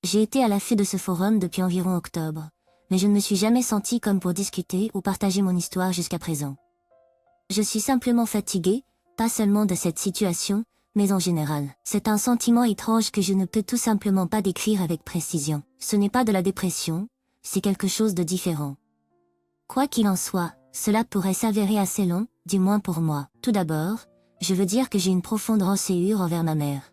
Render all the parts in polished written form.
J'ai été à l'affût de ce forum depuis environ octobre, mais je ne me suis jamais sentie comme pour discuter ou partager mon histoire jusqu'à présent. Je suis simplement fatiguée, pas seulement de cette situation, mais en général. C'est un sentiment étrange que je ne peux tout simplement pas décrire avec précision. Ce n'est pas de la dépression, c'est quelque chose de différent. Quoi qu'il en soit, cela pourrait s'avérer assez long, du moins pour moi. Tout d'abord, je veux dire que j'ai une profonde rancœur envers ma mère.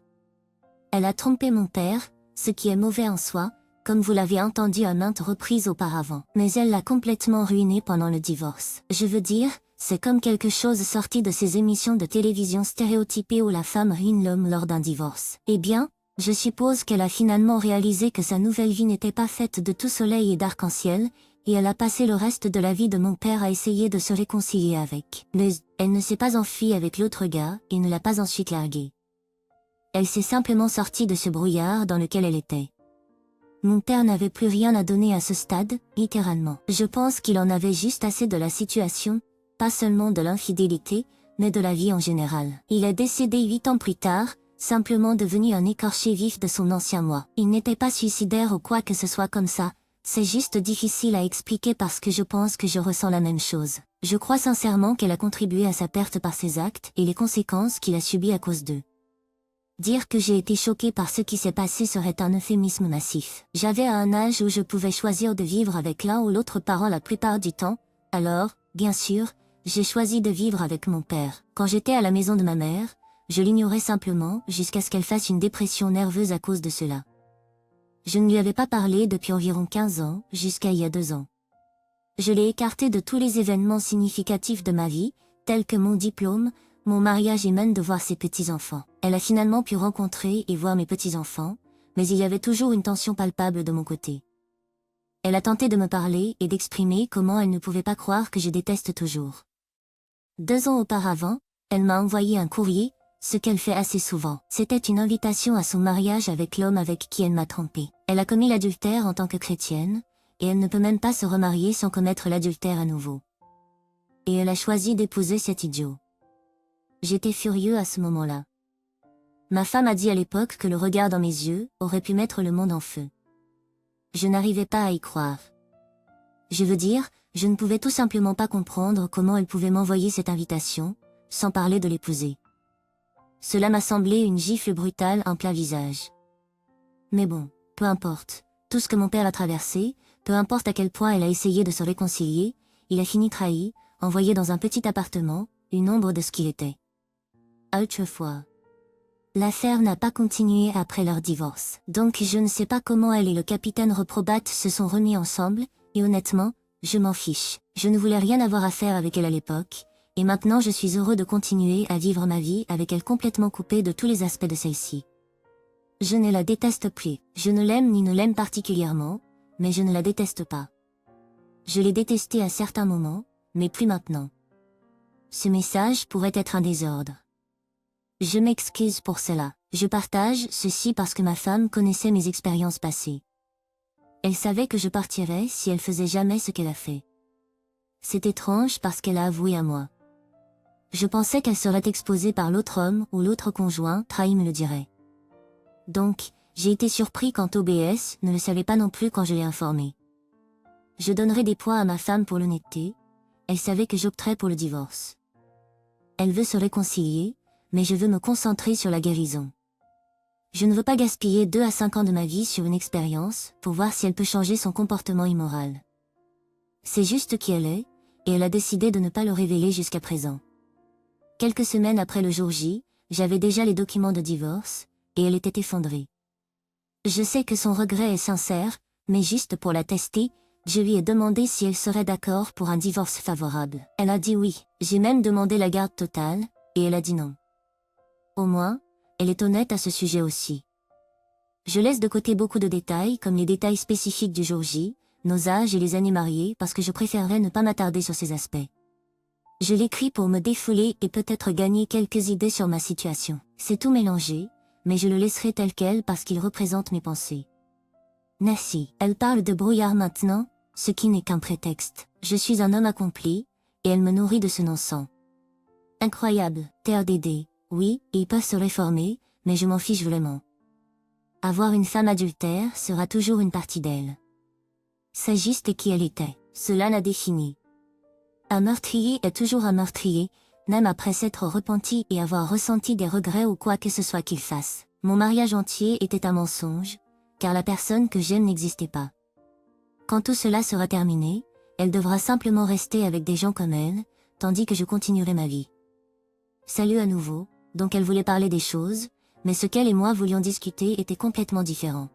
Elle a trompé mon père, ce qui est mauvais en soi, comme vous l'avez entendu à maintes reprises auparavant. Mais elle l'a complètement ruiné pendant le divorce. Je veux dire, c'est comme quelque chose sorti de ces émissions de télévision stéréotypées où la femme ruine l'homme lors d'un divorce. Eh bien, je suppose qu'elle a finalement réalisé que sa nouvelle vie n'était pas faite de tout soleil et d'arc-en-ciel, et elle a passé le reste de la vie de mon père à essayer de se réconcilier avec. Mais elle ne s'est pas enfuie avec l'autre gars et ne l'a pas ensuite largué. Elle s'est simplement sortie de ce brouillard dans lequel elle était. Mon père n'avait plus rien à donner à ce stade, littéralement. Je pense qu'il en avait juste assez de la situation, pas seulement de l'infidélité, mais de la vie en général. Il est décédé 8 ans plus tard, simplement devenu un écorché vif de son ancien moi. Il n'était pas suicidaire ou quoi que ce soit comme ça, c'est juste difficile à expliquer parce que je pense que je ressens la même chose. Je crois sincèrement qu'elle a contribué à sa perte par ses actes et les conséquences qu'il a subies à cause d'eux. Dire que j'ai été choquée par ce qui s'est passé serait un euphémisme massif. J'avais à un âge où je pouvais choisir de vivre avec l'un ou l'autre parent la plupart du temps, alors, bien sûr, j'ai choisi de vivre avec mon père. Quand j'étais à la maison de ma mère, je l'ignorais simplement jusqu'à ce qu'elle fasse une dépression nerveuse à cause de cela. Je ne lui avais pas parlé depuis environ 15 ans, jusqu'à il y a 2 ans. Je l'ai écartée de tous les événements significatifs de ma vie, tels que mon diplôme, mon mariage et même de voir ses petits-enfants. Elle a finalement pu rencontrer et voir mes petits-enfants, mais il y avait toujours une tension palpable de mon côté. Elle a tenté de me parler et d'exprimer comment elle ne pouvait pas croire que je déteste toujours. 2 ans auparavant, elle m'a envoyé un courrier, ce qu'elle fait assez souvent. C'était une invitation à son mariage avec l'homme avec qui elle m'a trompée. Elle a commis l'adultère en tant que chrétienne, et elle ne peut même pas se remarier sans commettre l'adultère à nouveau. Et elle a choisi d'épouser cet idiot. J'étais furieux à ce moment-là. Ma femme a dit à l'époque que le regard dans mes yeux aurait pu mettre le monde en feu. Je n'arrivais pas à y croire. Je veux dire, je ne pouvais tout simplement pas comprendre comment elle pouvait m'envoyer cette invitation, sans parler de l'épouser. Cela m'a semblé une gifle brutale en plein visage. Mais bon, peu importe. Tout ce que mon père a traversé, peu importe à quel point elle a essayé de se réconcilier, il a fini trahi, envoyé dans un petit appartement, une ombre de ce qu'il était. Autrefois. L'affaire n'a pas continué après leur divorce. Donc je ne sais pas comment elle et le capitaine Reprobate se sont remis ensemble, et honnêtement, je m'en fiche. Je ne voulais rien avoir à faire avec elle à l'époque, et maintenant je suis heureux de continuer à vivre ma vie avec elle complètement coupée de tous les aspects de celle-ci. Je ne la déteste plus. Je ne l'aime ni ne l'aime particulièrement, mais je ne la déteste pas. Je l'ai détestée à certains moments, mais plus maintenant. Ce message pourrait être un désordre. Je m'excuse pour cela. Je partage ceci parce que ma femme connaissait mes expériences passées. Elle savait que je partirais si elle faisait jamais ce qu'elle a fait. C'est étrange parce qu'elle a avoué à moi. Je pensais qu'elle serait exposée par l'autre homme ou l'autre conjoint, trahi me le dirait. Donc, j'ai été surpris quand OBS ne le savait pas non plus quand je l'ai informé. Je donnerai des points à ma femme pour l'honnêteté, elle savait que j'opterais pour le divorce. Elle veut se réconcilier, mais je veux me concentrer sur la guérison. Je ne veux pas gaspiller 2 à 5 ans de ma vie sur une expérience pour voir si elle peut changer son comportement immoral. C'est juste qui elle est, et elle a décidé de ne pas le révéler jusqu'à présent. Quelques semaines après le jour J, j'avais déjà les documents de divorce, et elle était effondrée. Je sais que son regret est sincère, mais juste pour la tester, je lui ai demandé si elle serait d'accord pour un divorce favorable. Elle a dit oui. J'ai même demandé la garde totale, et elle a dit non. Au moins, elle est honnête à ce sujet aussi. Je laisse de côté beaucoup de détails comme les détails spécifiques du jour J, nos âges et les années mariées parce que je préférerais ne pas m'attarder sur ces aspects. Je l'écris pour me défouler et peut-être gagner quelques idées sur ma situation. C'est tout mélangé, mais je le laisserai tel quel parce qu'il représente mes pensées. Nassi, elle parle de brouillard maintenant, ce qui n'est qu'un prétexte. Je suis un homme accompli, et elle me nourrit de ce non-sang. Incroyable, TRDD. Oui, ils peuvent se réformer, mais je m'en fiche vraiment. Avoir une femme adultère sera toujours une partie d'elle. S'agisse de qui elle était, cela la définit. Un meurtrier est toujours un meurtrier, même après s'être repenti et avoir ressenti des regrets ou quoi que ce soit qu'il fasse. Mon mariage entier était un mensonge, car la personne que j'aime n'existait pas. Quand tout cela sera terminé, elle devra simplement rester avec des gens comme elle, tandis que je continuerai ma vie. Salut à nouveau, donc elle voulait parler des choses, mais ce qu'elle et moi voulions discuter était complètement différent.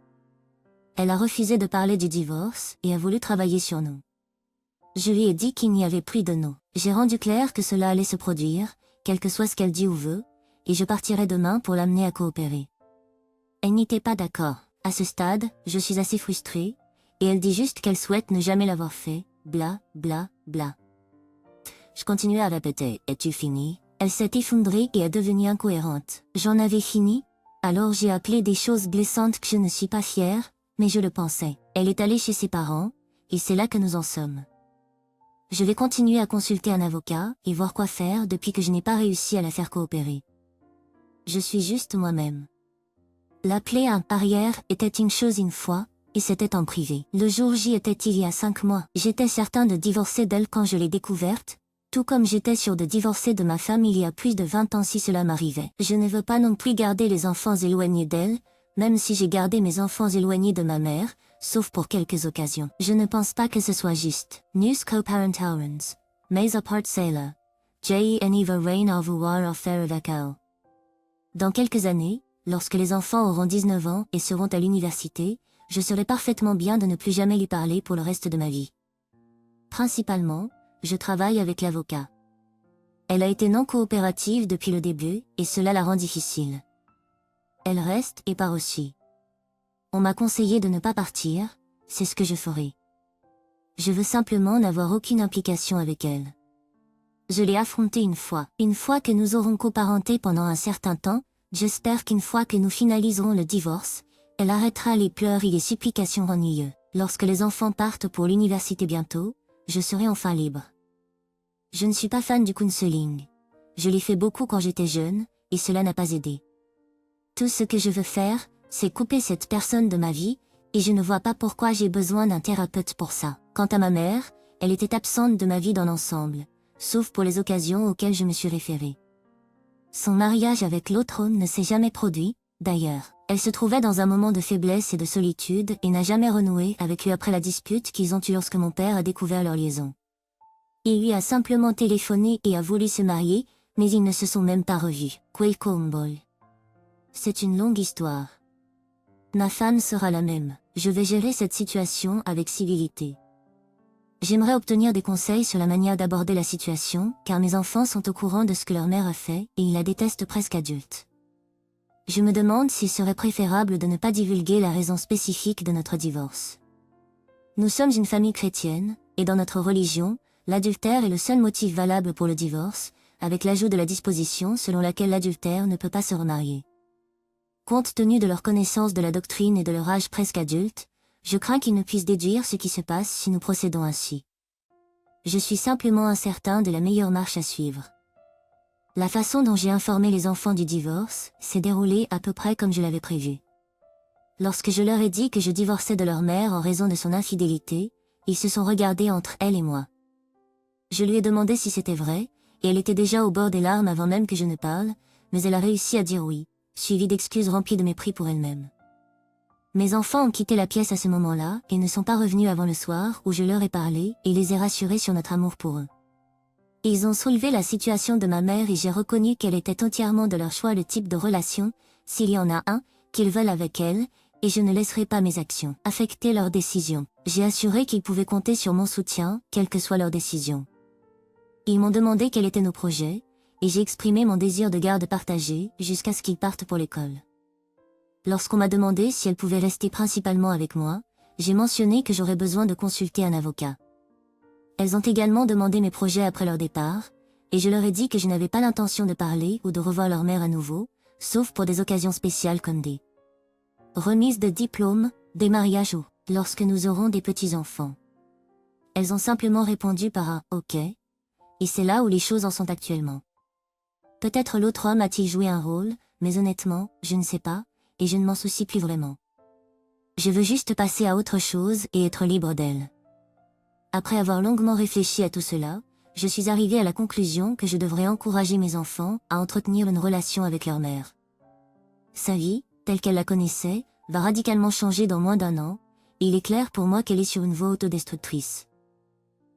Elle a refusé de parler du divorce et a voulu travailler sur nous. Je lui ai dit qu'il n'y avait plus de nous. J'ai rendu clair que cela allait se produire, quel que soit ce qu'elle dit ou veut, et je partirai demain pour l'amener à coopérer. Elle n'était pas d'accord. À ce stade, je suis assez frustrée, et elle dit juste qu'elle souhaite ne jamais l'avoir fait, bla, bla, bla. Je continuais à répéter, es-tu fini? Elle s'est effondrée et est devenue incohérente. J'en avais fini? Alors j'ai appelé des choses blessantes que je ne suis pas fière, mais je le pensais. Elle est allée chez ses parents, et c'est là que nous en sommes. Je vais continuer à consulter un avocat et voir quoi faire depuis que je n'ai pas réussi à la faire coopérer. Je suis juste moi-même. L'appeler un parière était une chose une fois, et c'était en privé. Le jour J était il y a 5 mois. J'étais certain de divorcer d'elle quand je l'ai découverte, tout comme j'étais sûr de divorcer de ma femme il y a plus de 20 ans si cela m'arrivait. Je ne veux pas non plus garder les enfants éloignés d'elle, même si j'ai gardé mes enfants éloignés de ma mère, sauf pour quelques occasions. Je ne pense pas que ce soit juste. News co-parent Owens. Mais apart sailor. J.E.N.E.V. Reign of War of Fair. Dans quelques années, lorsque les enfants auront 19 ans et seront à l'université, je serai parfaitement bien de ne plus jamais lui parler pour le reste de ma vie. Principalement, je travaille avec l'avocat. Elle a été non coopérative depuis le début, et cela la rend difficile. Elle reste et part aussi. On m'a conseillé de ne pas partir, c'est ce que je ferai. Je veux simplement n'avoir aucune implication avec elle. Je l'ai affrontée une fois que nous aurons coparenté pendant un certain temps, j'espère qu'une fois que nous finaliserons le divorce, elle arrêtera les pleurs et les supplications ennuyeuses. Lorsque les enfants partent pour l'université bientôt, je serai enfin libre. Je ne suis pas fan du counseling. Je l'ai fait beaucoup quand j'étais jeune, et cela n'a pas aidé. Tout ce que je veux faire, c'est couper cette personne de ma vie, et je ne vois pas pourquoi j'ai besoin d'un thérapeute pour ça. Quant à ma mère, elle était absente de ma vie dans l'ensemble, sauf pour les occasions auxquelles je me suis référée. Son mariage avec l'autre homme ne s'est jamais produit, d'ailleurs. Elle se trouvait dans un moment de faiblesse et de solitude et n'a jamais renoué avec lui après la dispute qu'ils ont eue lorsque mon père a découvert leur liaison. Il lui a simplement téléphoné et a voulu se marier, mais ils ne se sont même pas revus. Quakeombol. C'est une longue histoire. Ma femme sera la même. Je vais gérer cette situation avec civilité. J'aimerais obtenir des conseils sur la manière d'aborder la situation, car mes enfants sont au courant de ce que leur mère a fait, et ils la détestent presque adulte. Je me demande s'il serait préférable de ne pas divulguer la raison spécifique de notre divorce. Nous sommes une famille chrétienne, et dans notre religion, l'adultère est le seul motif valable pour le divorce, avec l'ajout de la disposition selon laquelle l'adultère ne peut pas se remarier. Compte tenu de leur connaissance de la doctrine et de leur âge presque adulte, je crains qu'ils ne puissent déduire ce qui se passe si nous procédons ainsi. Je suis simplement incertain de la meilleure marche à suivre. La façon dont j'ai informé les enfants du divorce s'est déroulée à peu près comme je l'avais prévu. Lorsque je leur ai dit que je divorçais de leur mère en raison de son infidélité, ils se sont regardés entre elle et moi. Je lui ai demandé si c'était vrai, et elle était déjà au bord des larmes avant même que je ne parle, mais elle a réussi à dire oui, suivie d'excuses remplies de mépris pour elle-même. Mes enfants ont quitté la pièce à ce moment-là et ne sont pas revenus avant le soir où je leur ai parlé et les ai rassurés sur notre amour pour eux. Ils ont soulevé la situation de ma mère et j'ai reconnu qu'elle était entièrement de leur choix le type de relation, s'il y en a un, qu'ils veulent avec elle, et je ne laisserai pas mes actions affecter leurs décisions. J'ai assuré qu'ils pouvaient compter sur mon soutien, quelle que soit leur décision. Ils m'ont demandé quels étaient nos projets, et j'ai exprimé mon désir de garde partagée jusqu'à ce qu'ils partent pour l'école. Lorsqu'on m'a demandé si elle pouvait rester principalement avec moi, j'ai mentionné que j'aurais besoin de consulter un avocat. Elles ont également demandé mes projets après leur départ, et je leur ai dit que je n'avais pas l'intention de parler ou de revoir leur mère à nouveau, sauf pour des occasions spéciales comme des remises de diplômes, des mariages ou lorsque nous aurons des petits-enfants. Elles ont simplement répondu par un « ok », et c'est là où les choses en sont actuellement. Peut-être l'autre homme a-t-il joué un rôle, mais honnêtement, je ne sais pas, et je ne m'en soucie plus vraiment. Je veux juste passer à autre chose et être libre d'elle. Après avoir longuement réfléchi à tout cela, je suis arrivée à la conclusion que je devrais encourager mes enfants à entretenir une relation avec leur mère. Sa vie, telle qu'elle la connaissait, va radicalement changer dans moins d'1 an, et il est clair pour moi qu'elle est sur une voie autodestructrice.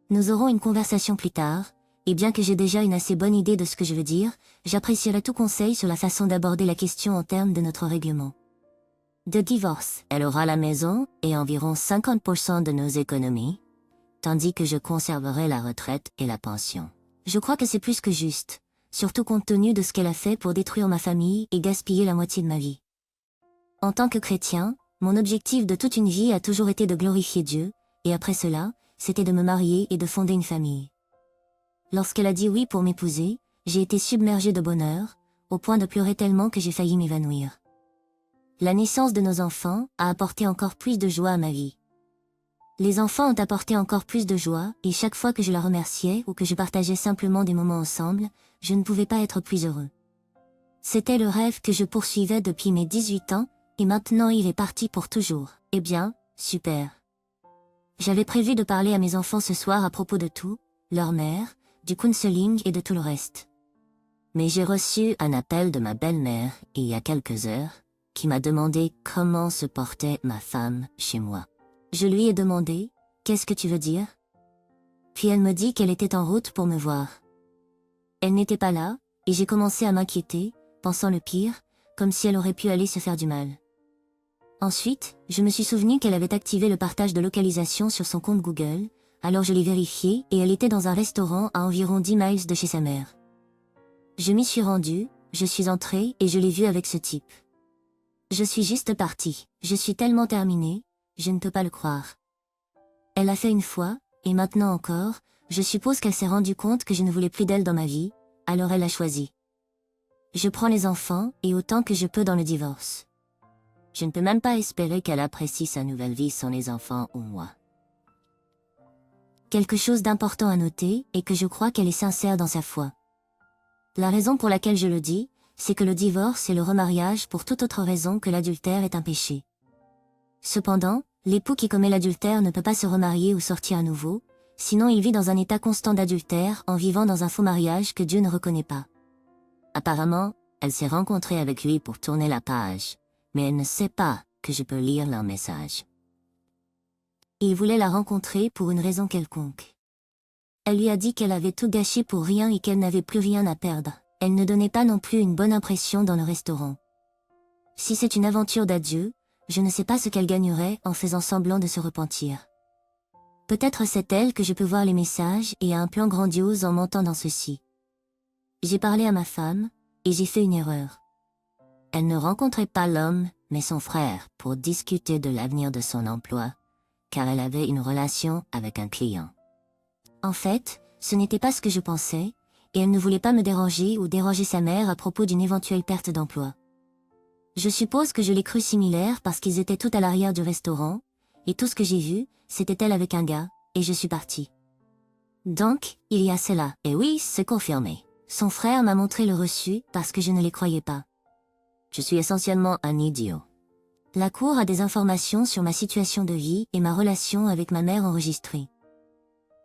Nous aurons une conversation plus tard, et bien que j'ai déjà une assez bonne idée de ce que je veux dire, j'apprécierais tout conseil sur la façon d'aborder la question en termes de notre règlement. De divorce, elle aura la maison et environ 50% de nos économies, tandis que je conserverai la retraite et la pension. Je crois que c'est plus que juste, surtout compte tenu de ce qu'elle a fait pour détruire ma famille et gaspiller la moitié de ma vie. En tant que chrétien, mon objectif de toute une vie a toujours été de glorifier Dieu, et après cela, c'était de me marier et de fonder une famille. Lorsqu'elle a dit oui pour m'épouser, j'ai été submergée de bonheur, au point de pleurer tellement que j'ai failli m'évanouir. La naissance de nos enfants a apporté encore plus de joie à ma vie. Les enfants ont apporté encore plus de joie, et chaque fois que je la remerciais ou que je partageais simplement des moments ensemble, je ne pouvais pas être plus heureux. C'était le rêve que je poursuivais depuis mes 18 ans, et maintenant il est parti pour toujours. Eh bien, super. J'avais prévu de parler à mes enfants ce soir à propos de tout, leur mère, du counseling et de tout le reste. Mais j'ai reçu un appel de ma belle-mère, il y a quelques heures, qui m'a demandé comment se portait ma femme chez moi. Je lui ai demandé, qu'est-ce que tu veux dire? Puis elle me dit qu'elle était en route pour me voir. Elle n'était pas là, et j'ai commencé à m'inquiéter, pensant le pire, comme si elle aurait pu aller se faire du mal. Ensuite, je me suis souvenu qu'elle avait activé le partage de localisation sur son compte Google, alors je l'ai vérifié et elle était dans un restaurant à environ 10 miles de chez sa mère. Je m'y suis rendue, je suis entrée et je l'ai vue avec ce type. Je suis juste partie, je suis tellement terminée, je ne peux pas le croire. Elle l'a fait une fois, et maintenant encore, je suppose qu'elle s'est rendue compte que je ne voulais plus d'elle dans ma vie, alors elle a choisi. Je prends les enfants et autant que je peux dans le divorce. Je ne peux même pas espérer qu'elle apprécie sa nouvelle vie sans les enfants ou moi. Quelque chose d'important à noter est que je crois qu'elle est sincère dans sa foi. La raison pour laquelle je le dis, c'est que le divorce et le remariage pour toute autre raison que l'adultère est un péché. Cependant, l'époux qui commet l'adultère ne peut pas se remarier ou sortir à nouveau, sinon il vit dans un état constant d'adultère en vivant dans un faux mariage que Dieu ne reconnaît pas. Apparemment, elle s'est rencontrée avec lui pour tourner la page, mais elle ne sait pas que je peux lire leur message. Il voulait la rencontrer pour une raison quelconque. Elle lui a dit qu'elle avait tout gâché pour rien et qu'elle n'avait plus rien à perdre. Elle ne donnait pas non plus une bonne impression dans le restaurant. Si c'est une aventure d'adieu, je ne sais pas ce qu'elle gagnerait en faisant semblant de se repentir. Peut-être c'est elle que je peux voir les messages et a un plan grandiose en mentant dans ceci. J'ai parlé à ma femme, et j'ai fait une erreur. Elle ne rencontrait pas l'homme, mais son frère, pour discuter de l'avenir de son emploi, car elle avait une relation avec un client. En fait, ce n'était pas ce que je pensais, et elle ne voulait pas me déranger ou déranger sa mère à propos d'une éventuelle perte d'emploi. Je suppose que je l'ai cru similaire parce qu'ils étaient tout à l'arrière du restaurant, et tout ce que j'ai vu, c'était elle avec un gars, et je suis partie. Donc, il y a cela, et oui, c'est confirmé. Son frère m'a montré le reçu parce que je ne les croyais pas. Je suis essentiellement un idiot. La cour a des informations sur ma situation de vie et ma relation avec ma mère enregistrée.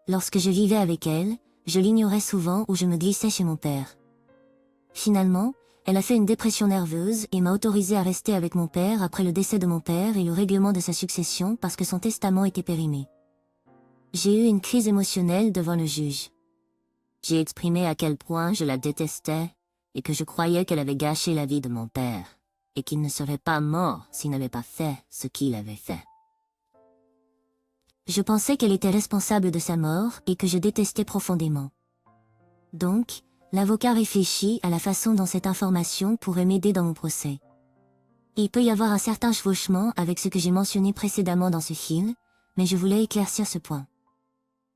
Lorsque je vivais avec elle, je l'ignorais souvent ou je me glissais chez mon père. Finalement, elle a fait une dépression nerveuse et m'a autorisé à rester avec mon père après le décès de mon père et le règlement de sa succession parce que son testament était périmé. J'ai eu une crise émotionnelle devant le juge. J'ai exprimé à quel point je la détestais et que je croyais qu'elle avait gâché la vie de mon père et qu'il ne serait pas mort s'il n'avait pas fait ce qu'il avait fait. Je pensais qu'elle était responsable de sa mort et que je détestais profondément. Donc, l'avocat réfléchit à la façon dont cette information pourrait m'aider dans mon procès. Il peut y avoir un certain chevauchement avec ce que j'ai mentionné précédemment dans ce film, mais je voulais éclaircir ce point.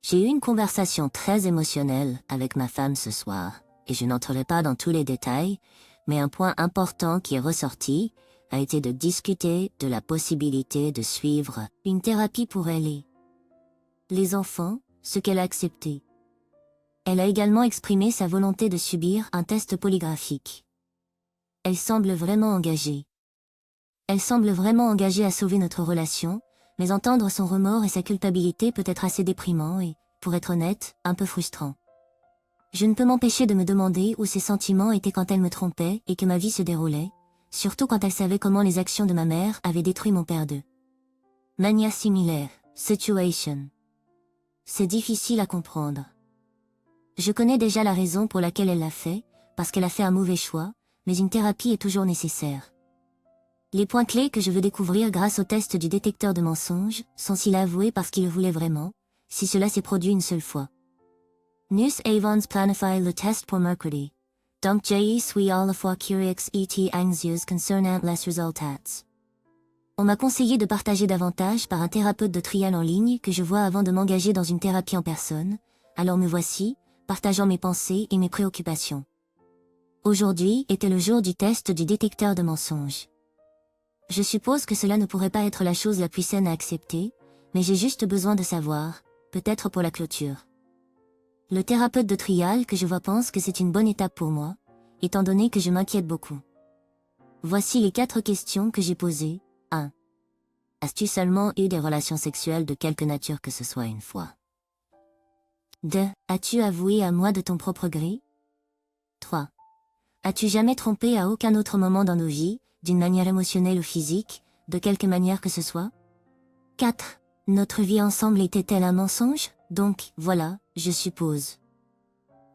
J'ai eu une conversation très émotionnelle avec ma femme ce soir, et je n'entrerai pas dans tous les détails, mais un point important qui est ressorti a été de discuter de la possibilité de suivre une thérapie pour elle et les enfants, ce qu'elle a accepté. Elle a également exprimé sa volonté de subir un test polygraphique. Elle semble vraiment engagée. Elle semble vraiment engagée à sauver notre relation, mais entendre son remords et sa culpabilité peut être assez déprimant et, pour être honnête, un peu frustrant. Je ne peux m'empêcher de me demander où ses sentiments étaient quand elle me trompait et que ma vie se déroulait, surtout quand elle savait comment les actions de ma mère avaient détruit mon père d'eux. Manière similaire, situation. C'est difficile à comprendre. Je connais déjà la raison pour laquelle elle l'a fait, parce qu'elle a fait un mauvais choix, mais une thérapie est toujours nécessaire. Les points clés que je veux découvrir grâce au test du détecteur de mensonges sont s'il a avoué parce qu'il le voulait vraiment, si cela s'est produit une seule fois. Nous avons planifié le test pour mercredi. Donc je suis à la fois curieux et anxieuse concernant les résultats. On m'a conseillé de partager davantage par un thérapeute de trial en ligne que je vois avant de m'engager dans une thérapie en personne, alors me voici, partageant mes pensées et mes préoccupations. Aujourd'hui était le jour du test du détecteur de mensonges. Je suppose que cela ne pourrait pas être la chose la plus saine à accepter, mais j'ai juste besoin de savoir, peut-être pour la clôture. Le thérapeute de trial que je vois pense que c'est une bonne étape pour moi, étant donné que je m'inquiète beaucoup. Voici les 4 questions que j'ai posées. 1. As-tu seulement eu des relations sexuelles de quelque nature que ce soit une fois? 2. As-tu avoué à moi de ton propre gré? 3. As-tu jamais trompé à aucun autre moment dans nos vies, d'une manière émotionnelle ou physique, de quelque manière que ce soit? 4. Notre vie ensemble était-elle un mensonge? Donc, voilà, je suppose.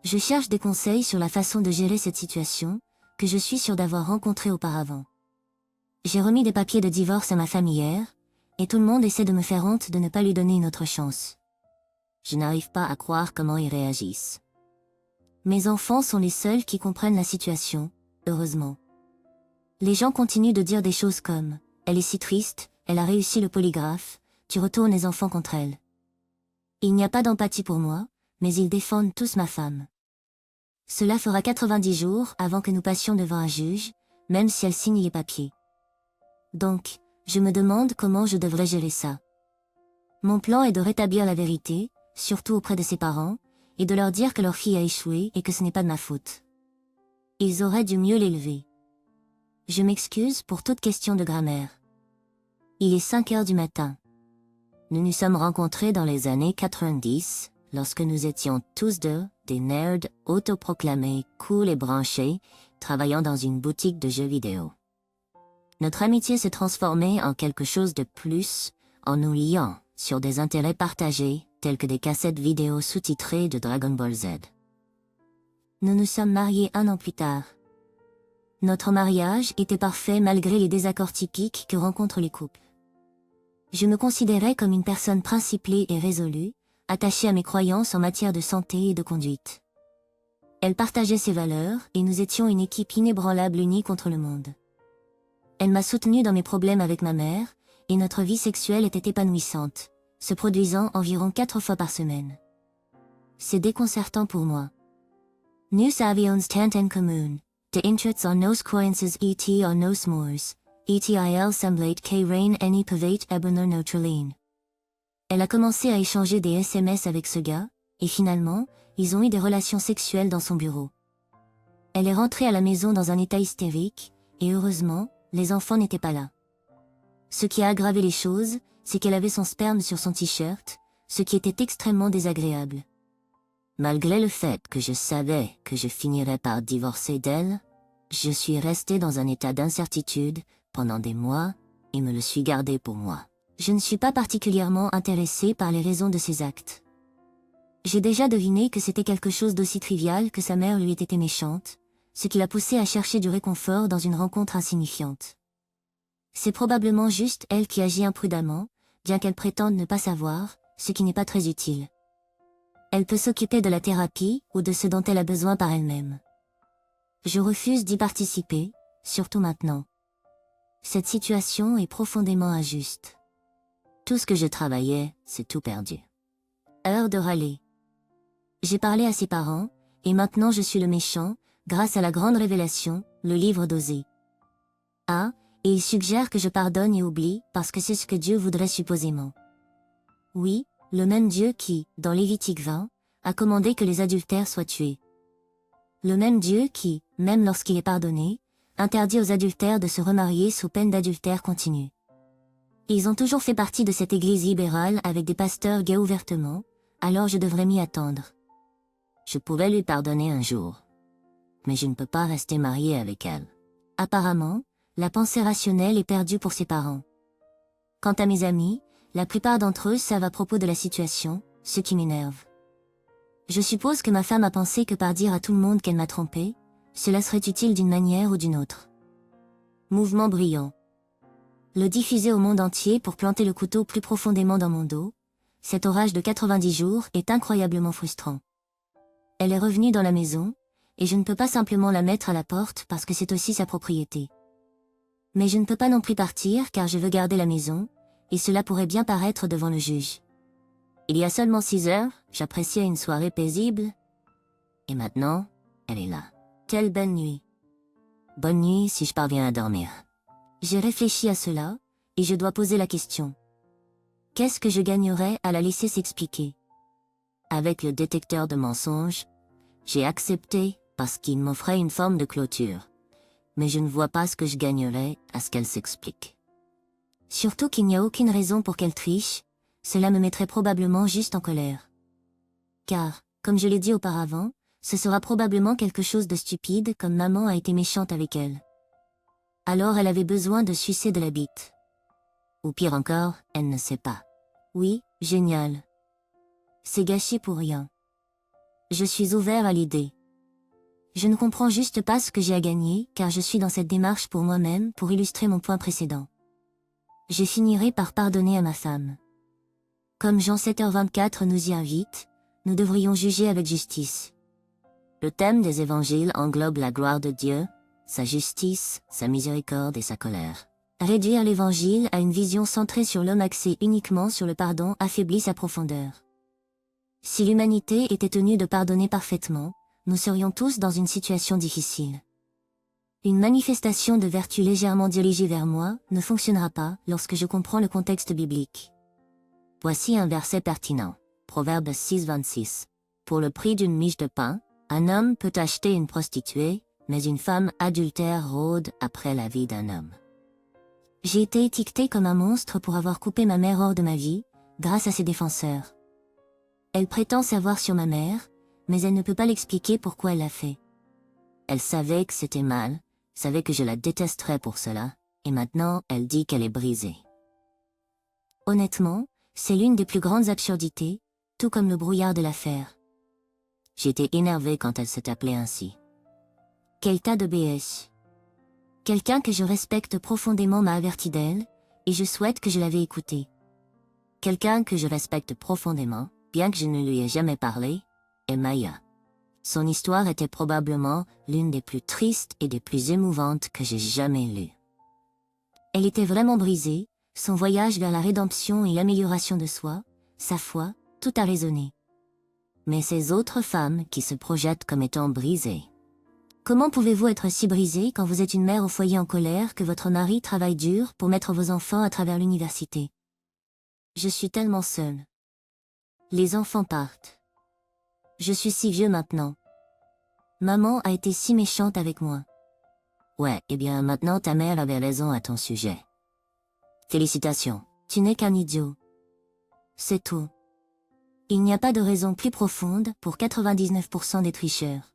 Je cherche des conseils sur la façon de gérer cette situation, que je suis sûre d'avoir rencontrée auparavant. J'ai remis des papiers de divorce à ma famille hier, et tout le monde essaie de me faire honte de ne pas lui donner une autre chance. Je n'arrive pas à croire comment ils réagissent. Mes enfants sont les seuls qui comprennent la situation, heureusement. Les gens continuent de dire des choses comme « Elle est si triste, elle a réussi le polygraphe, tu retournes les enfants contre elle ». Il n'y a pas d'empathie pour moi, mais ils défendent tous ma femme. Cela fera 90 jours avant que nous passions devant un juge, même si elle signe les papiers. Donc, je me demande comment je devrais gérer ça. Mon plan est de rétablir la vérité, surtout auprès de ses parents, et de leur dire que leur fille a échoué et que ce n'est pas de ma faute. Ils auraient dû mieux l'élever. Je m'excuse pour toute question de grammaire. Il est 5 heures du matin. Nous nous sommes rencontrés dans les années 90, lorsque nous étions tous deux des nerds autoproclamés cool et branchés, travaillant dans une boutique de jeux vidéo. Notre amitié s'est transformée en quelque chose de plus, en nous liant sur des intérêts partagés, tels que des cassettes vidéo sous-titrées de Dragon Ball Z. Nous nous sommes mariés 1 an plus tard. Notre mariage était parfait malgré les désaccords typiques que rencontrent les couples. Je me considérais comme une personne principlée et résolue, attachée à mes croyances en matière de santé et de conduite. Elle partageait ses valeurs et nous étions une équipe inébranlable unie contre le monde. Elle m'a soutenue dans mes problèmes avec ma mère, et notre vie sexuelle était épanouissante, se produisant environ 4 fois par semaine. C'est déconcertant pour moi. Nous avions tant en commun, de interests en nos croyances et en nos mœurs, et semblait que rien n'y pouvait ébranler notre ligne. Elle a commencé à échanger des SMS avec ce gars, et finalement, ils ont eu des relations sexuelles dans son bureau. Elle est rentrée à la maison dans un état hystérique, et heureusement, les enfants n'étaient pas là. Ce qui a aggravé les choses, c'est qu'elle avait son sperme sur son t-shirt, ce qui était extrêmement désagréable. Malgré le fait que je savais que je finirais par divorcer d'elle, je suis restée dans un état d'incertitude pendant des mois et me le suis gardé pour moi. Je ne suis pas particulièrement intéressée par les raisons de ses actes. J'ai déjà deviné que c'était quelque chose d'aussi trivial que sa mère lui ait été méchante, ce qui l'a poussée à chercher du réconfort dans une rencontre insignifiante. C'est probablement juste elle qui agit imprudemment, bien qu'elle prétende ne pas savoir, ce qui n'est pas très utile. Elle peut s'occuper de la thérapie ou de ce dont elle a besoin par elle-même. Je refuse d'y participer, surtout maintenant. Cette situation est profondément injuste. Tout ce que je travaillais, c'est tout perdu. Heure de râler. J'ai parlé à ses parents, et maintenant je suis le méchant, grâce à la grande révélation, le livre d'Osée. Et il suggère que je pardonne et oublie, parce que c'est ce que Dieu voudrait supposément. Oui, le même Dieu qui, dans Lévitique 20, a commandé que les adultères soient tués. Le même Dieu qui, même lorsqu'il est pardonné, interdit aux adultères de se remarier sous peine d'adultère continu. Ils ont toujours fait partie de cette église libérale avec des pasteurs gays ouvertement, alors je devrais m'y attendre. Je pourrais lui pardonner un jour. Mais je ne peux pas rester mariée avec elle. Apparemment, la pensée rationnelle est perdue pour ses parents. Quant à mes amis, la plupart d'entre eux savent à propos de la situation, ce qui m'énerve. Je suppose que ma femme a pensé que par dire à tout le monde qu'elle m'a trompé, cela serait utile d'une manière ou d'une autre. Mouvement brillant. Le diffuser au monde entier pour planter le couteau plus profondément dans mon dos, cet orage de 90 jours est incroyablement frustrant. Elle est revenue dans la maison, et je ne peux pas simplement la mettre à la porte parce que c'est aussi sa propriété. Mais je ne peux pas non plus partir car je veux garder la maison, et cela pourrait bien paraître devant le juge. Il y a seulement 6 heures, j'appréciais une soirée paisible, et maintenant, elle est là. Quelle belle nuit. Bonne nuit si je parviens à dormir. J'ai réfléchi à cela, et je dois poser la question. Qu'est-ce que je gagnerais à la laisser s'expliquer? Avec le détecteur de mensonges, j'ai accepté parce qu'il m'offrait une forme de clôture. Mais je ne vois pas ce que je gagnerais à ce qu'elle s'explique. Surtout qu'il n'y a aucune raison pour qu'elle triche, cela me mettrait probablement juste en colère. Car, comme je l'ai dit auparavant, ce sera probablement quelque chose de stupide comme maman a été méchante avec elle. Alors elle avait besoin de sucer de la bite. Ou pire encore, elle ne sait pas. Oui, génial. C'est gâché pour rien. Je suis ouvert à l'idée. Je ne comprends juste pas ce que j'ai à gagner, car je suis dans cette démarche pour moi-même pour illustrer mon point précédent. Je finirai par pardonner à ma femme. Comme Jean 7h24 nous y invite, nous devrions juger avec justice. Le thème des évangiles englobe la gloire de Dieu, sa justice, sa miséricorde et sa colère. Réduire l'évangile à une vision centrée sur l'homme axée uniquement sur le pardon affaiblit sa profondeur. Si l'humanité était tenue de pardonner parfaitement, nous serions tous dans une situation difficile. Une manifestation de vertu légèrement dirigée vers moi ne fonctionnera pas lorsque je comprends le contexte biblique. Voici un verset pertinent. Proverbe 6,26. Pour le prix d'une miche de pain, un homme peut acheter une prostituée, mais une femme adultère rôde après la vie d'un homme. J'ai été étiquetée comme un monstre pour avoir coupé ma mère hors de ma vie, grâce à ses défenseurs. Elle prétend savoir sur ma mère, mais elle ne peut pas l'expliquer pourquoi elle l'a fait. Elle savait que c'était mal, savait que je la détesterais pour cela, et maintenant elle dit qu'elle est brisée. Honnêtement, c'est l'une des plus grandes absurdités, tout comme le brouillard de l'affaire. J'étais énervée quand elle s'est appelée ainsi. Quel tas de BS. Quelqu'un que je respecte profondément m'a averti d'elle, et je souhaite que je l'avais écoutée. Quelqu'un que je respecte profondément, bien que je ne lui ai jamais parlé, est Maya. Son histoire était probablement l'une des plus tristes et des plus émouvantes que j'ai jamais lues. Elle était vraiment brisée, son voyage vers la rédemption et l'amélioration de soi, sa foi, tout a résonné. Mais ces autres femmes qui se projettent comme étant brisées. Comment pouvez-vous être si brisée quand vous êtes une mère au foyer en colère que votre mari travaille dur pour mettre vos enfants à travers l'université? Je suis tellement seule. Les enfants partent. Je suis si vieux maintenant. Maman a été si méchante avec moi. Ouais, eh bien maintenant ta mère avait raison à ton sujet. Félicitations, tu n'es qu'un idiot. C'est tout. Il n'y a pas de raison plus profonde pour 99% des tricheurs.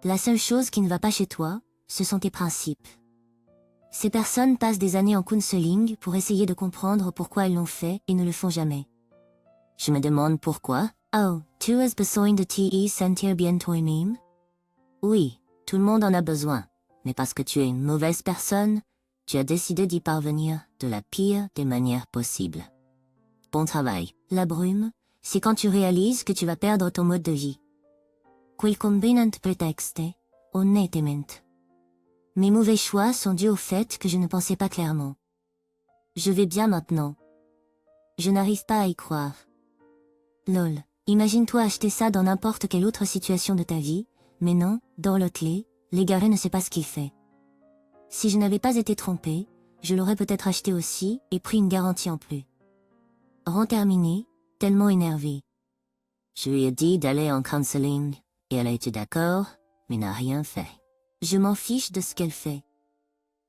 La seule chose qui ne va pas chez toi, ce sont tes principes. Ces personnes passent des années en counseling pour essayer de comprendre pourquoi elles l'ont fait et ne le font jamais. Je me demande pourquoi. Oh, tu as besoin de te sentir bien toi-même? Oui, tout le monde en a besoin, mais parce que tu es une mauvaise personne, tu as décidé d'y parvenir de la pire des manières possibles. Bon travail. La brume, c'est quand tu réalises que tu vas perdre ton mode de vie. Quel convenient prétexte, honnêtement. Mes mauvais choix sont dus au fait que je ne pensais pas clairement. Je vais bien maintenant. Je n'arrive pas à y croire. Lol, imagine-toi acheter ça dans n'importe quelle autre situation de ta vie, mais non, dans l'hôtel, l'égaré ne sait pas ce qu'il fait. Si je n'avais pas été trompée, je l'aurais peut-être acheté aussi et pris une garantie en plus. Rang terminé, tellement énervée. Je lui ai dit d'aller en counseling, et elle a été d'accord, mais n'a rien fait. Je m'en fiche de ce qu'elle fait.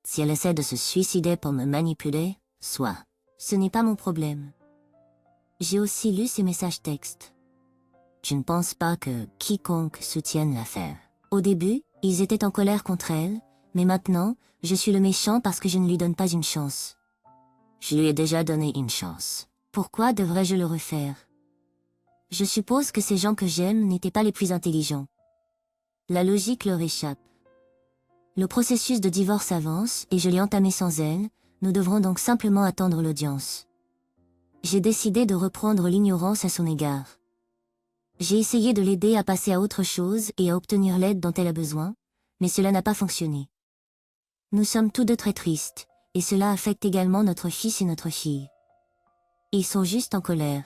Si elle essaie de se suicider pour me manipuler, soit. Ce n'est pas mon problème. J'ai aussi lu ses messages textes. Je ne pense pas que quiconque soutienne l'affaire. Au début, ils étaient en colère contre elle, mais maintenant, je suis le méchant parce que je ne lui donne pas une chance. Je lui ai déjà donné une chance. Pourquoi devrais-je le refaire? Je suppose que ces gens que j'aime n'étaient pas les plus intelligents. La logique leur échappe. Le processus de divorce avance et je l'ai entamé sans elle, nous devrons donc simplement attendre l'audience. J'ai décidé de reprendre l'ignorance à son égard. J'ai essayé de l'aider à passer à autre chose et à obtenir l'aide dont elle a besoin, mais cela n'a pas fonctionné. Nous sommes tous deux très tristes, et cela affecte également notre fils et notre fille. Ils sont juste en colère.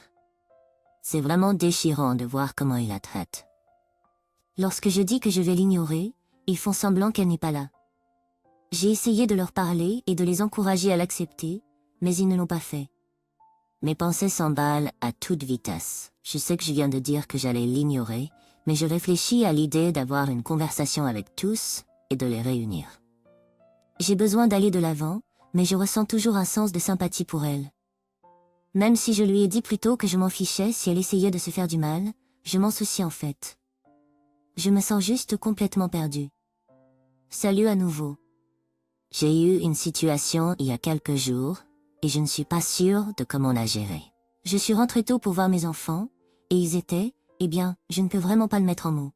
C'est vraiment déchirant de voir comment ils la traitent. Lorsque je dis que je vais l'ignorer, ils font semblant qu'elle n'est pas là. J'ai essayé de leur parler et de les encourager à l'accepter, mais ils ne l'ont pas fait. Mes pensées s'emballent à toute vitesse. Je sais que je viens de dire que j'allais l'ignorer, mais je réfléchis à l'idée d'avoir une conversation avec tous et de les réunir. J'ai besoin d'aller de l'avant, mais je ressens toujours un sens de sympathie pour elle. Même si je lui ai dit plus tôt que je m'en fichais si elle essayait de se faire du mal, je m'en soucie en fait. Je me sens juste complètement perdue. Salut à nouveau. J'ai eu une situation il y a quelques jours, et je ne suis pas sûre de comment la gérer. Je suis rentrée tôt pour voir mes enfants, et ils étaient, eh bien, je ne peux vraiment pas le mettre en mots.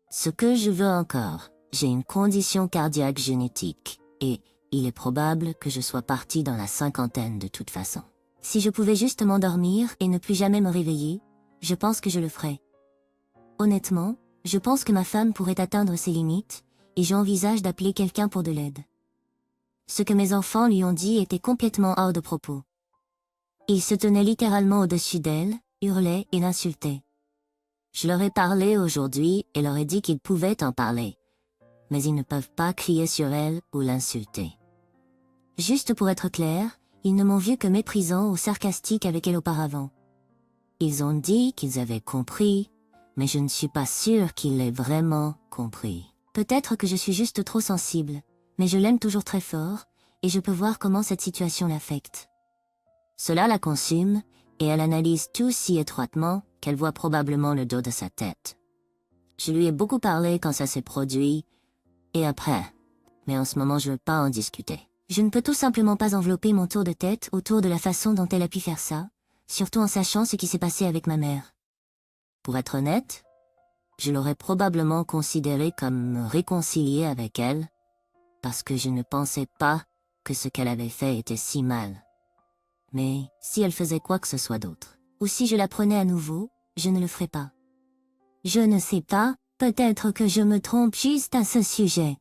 Ce que je veux encore, j'ai une condition cardiaque génétique, et il est probable que je sois partie dans la cinquantaine de toute façon. Si je pouvais juste m'endormir et ne plus jamais me réveiller, je pense que je le ferais. Honnêtement, je pense que ma femme pourrait atteindre ses limites, et j'envisage d'appeler quelqu'un pour de l'aide. Ce que mes enfants lui ont dit était complètement hors de propos. Ils se tenaient littéralement au-dessus d'elle, hurlaient et l'insultaient. Je leur ai parlé aujourd'hui et leur ai dit qu'ils pouvaient en parler, mais ils ne peuvent pas crier sur elle ou l'insulter. Juste pour être clair, ils ne m'ont vu que méprisant ou sarcastique avec elle auparavant. Ils ont dit qu'ils avaient compris, mais je ne suis pas sûre qu'ils l'aient vraiment compris. Peut-être que je suis juste trop sensible, mais je l'aime toujours très fort, et je peux voir comment cette situation l'affecte. Cela la consume, et elle analyse tout si étroitement qu'elle voit probablement le dos de sa tête. Je lui ai beaucoup parlé quand ça s'est produit, et après, mais en ce moment je veux pas en discuter. Je ne peux tout simplement pas envelopper mon tour de tête autour de la façon dont elle a pu faire ça, surtout en sachant ce qui s'est passé avec ma mère. Pour être honnête, je l'aurais probablement considéré comme me réconcilier avec elle, parce que je ne pensais pas que ce qu'elle avait fait était si mal. Mais si elle faisait quoi que ce soit d'autre, ou si je la prenais à nouveau, je ne le ferais pas. Je ne sais pas, peut-être que je me trompe juste à ce sujet.